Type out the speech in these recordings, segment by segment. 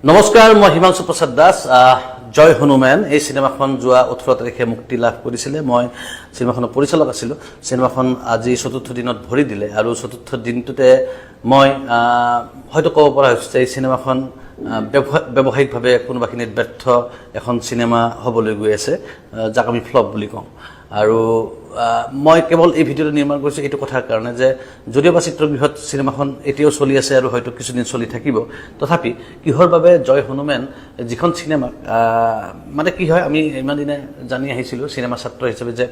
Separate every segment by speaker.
Speaker 1: নমস্কাৰ, মই হিমাংশু প্ৰসাদ দাস। জয় হনুমান এই সিনেমাখন যোৱা 18 তাৰিখে মুক্তি লাভ কৰিছিলে। মই সিনেমাখনৰ পৰিচালক আছিলোঁ। সিনেমাখন আজি ৪ৰ্থ দিনত ভৰি দিলে আৰু ৪ৰ্থ দিনটোতে মই হয়তো ক'ব পৰা হৈছোঁ যে এই সিনেমাখন ব্যৱসায়িকভাৱে কোনোবাখিনিত ব্যৰ্থ এখন চিনেমা হ'বলৈ গৈ আছে, যাক আমি ফ্লপ বুলি কওঁ। আৰু মই কেৱল এই ভিডিঅ'টো নিৰ্মাণ কৰিছোঁ এইটো কথাৰ কাৰণে যে যদিওবা চিত্ৰগৃহত চিনেমাখন এতিয়াও চলি আছে আৰু হয়তো কিছুদিন চলি থাকিব, তথাপি কিহৰ বাবে জয় হনুমান যিখন চিনেমা মানে কি হয়, আমি ইমান দিনে জানি আহিছিলোঁ চিনেমা ছাত্ৰ হিচাপে যে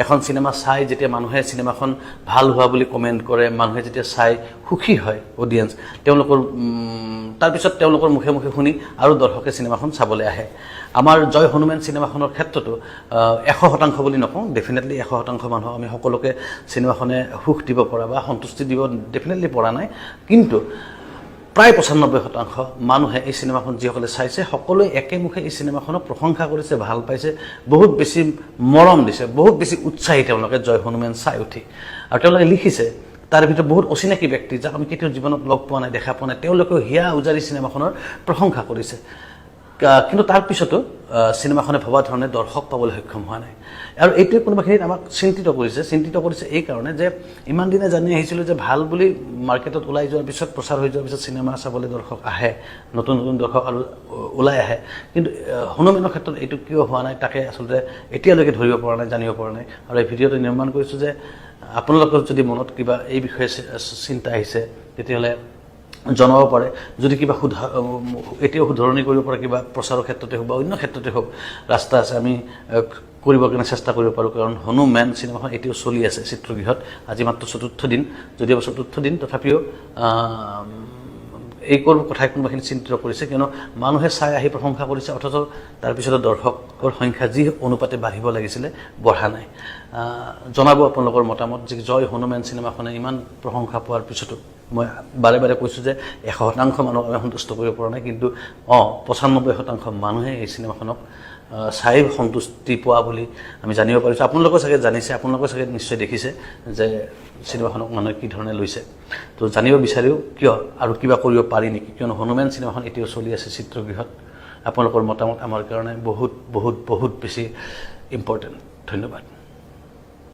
Speaker 1: এখন চিনেমা চাই যেতিয়া মানুহে চিনেমাখন ভাল হোৱা বুলি কমেণ্ট কৰে, মানুহে যেতিয়া চাই সুখী হয় অডিয়েঞ্চ, তেওঁলোকৰ তাৰপিছত তেওঁলোকৰ মুখে মুখে শুনি আৰু দৰ্শকে চিনেমাখন চাবলৈ আহে। আমাৰ জয় হনুমান চিনেমাখনৰ ক্ষেত্ৰতো 100% বুলি নকওঁ, ডেফিনেটলি 100% মানুহ আমি সকলোকে চিনেমাখনে সুখ দিব পৰা বা সন্তুষ্টি দিব ডেফিনেটলি পৰা নাই, কিন্তু প্ৰায় 95% মানুহে এই চিনেমাখন যিসকলে চাইছে সকলোৱে একেমুখে এই চিনেমাখনক প্ৰশংসা কৰিছে, ভাল পাইছে, বহুত বেছি মৰম দিছে, বহুত বেছি উৎসাহী তেওঁলোকে জয় হনুমান চাই উঠি। আৰু তেওঁলোকে লিখিছে, তাৰ ভিতৰত বহুত অচিনাকি ব্যক্তি যাক আমি কেতিয়াও জীৱনত লগ পোৱা নাই, দেখা পোৱা নাই, তেওঁলোকেও হিয়া উজাৰি চিনেমাখনৰ প্ৰশংসা কৰিছে। কিন্তু তাৰ পিছতো চিনেমাখনে ভবা ধৰণে দৰ্শক পাবলৈ সক্ষম হোৱা নাই। আৰু এইটোৱে কোনোবাখিনিত আমাক চিন্তিত কৰিছে এই কাৰণে যে ইমান দিনে জানি আহিছিলোঁ যে ভাল বুলি মাৰ্কেটত ওলাই যোৱাৰ পিছত, প্ৰচাৰ হৈ যোৱাৰ পিছত চিনেমা চাবলৈ দৰ্শক আহে, নতুন নতুন দৰ্শক আৰু ওলাই আহে, কিন্তু হনুমানৰ ক্ষেত্ৰত এইটো কিয় হোৱা নাই তাকে আচলতে এতিয়ালৈকে ধৰিব পৰা নাই, জানিব পৰা নাই। আৰু এই ভিডিঅ'টো নিৰ্মাণ কৰিছোঁ যে আপোনালোকৰ যদি মনত কিবা এই বিষয়ে চিন্তা আহিছে তেতিয়াহ'লে জনাব পাৰে। যদি কিবা এতিয়াও শুধৰণি কৰিব পাৰে, কিবা প্ৰচাৰৰ ক্ষেত্ৰতে হওক বা অন্য ক্ষেত্ৰতে হওক, ৰাস্তা আছে, আমি কৰিবৰ কাৰণে চেষ্টা কৰিব পাৰোঁ। কাৰণ হনুমান চিনেমাখন এতিয়াও চলি আছে চিত্ৰগৃহত, আজি মাত্ৰ ৪ৰ্থ দিন, যদিও ৪ৰ্থ দিন, তথাপিও এই কথাই কোনোবাখিনি চিন্তিত কৰিছে, কিয়নো মানুহে চাই আহি প্ৰশংসা কৰিছে, অথচ তাৰপিছতে দৰ্শকৰ সংখ্যা যি অনুপাতে বাঢ়িব লাগিছিলে বঢ়া নাই। জনাব আপোনালোকৰ মতামত যে জয় হনুমান চিনেমাখনে ইমান প্ৰশংসা পোৱাৰ পিছতো, মই বাৰে বাৰে কৈছোঁ যে 100% মানুহক আমি সন্তুষ্ট কৰিব পৰা নাই, কিন্তু 95% মানুহে এই চিনেমাখনক চাই সন্তুষ্টি পোৱা বুলি আমি জানিব পাৰিছোঁ। আপোনালোকে চাগে জানিছে, আপোনালোকে চাগে নিশ্চয় দেখিছে যে চিনেমাখনক মানুহে কি ধৰণে লৈছে। তো জানিব বিচাৰিও কিয় আৰু কিবা কৰিব পাৰি নেকি, কিয়নো হনুমান চিনেমাখন এতিয়াও চলি আছে চিত্ৰগৃহত। আপোনালোকৰ মতামত আমাৰ কাৰণে বহুত বহুত বহুত বেছি ইম্পৰ্টেণ্ট। ধন্যবাদ।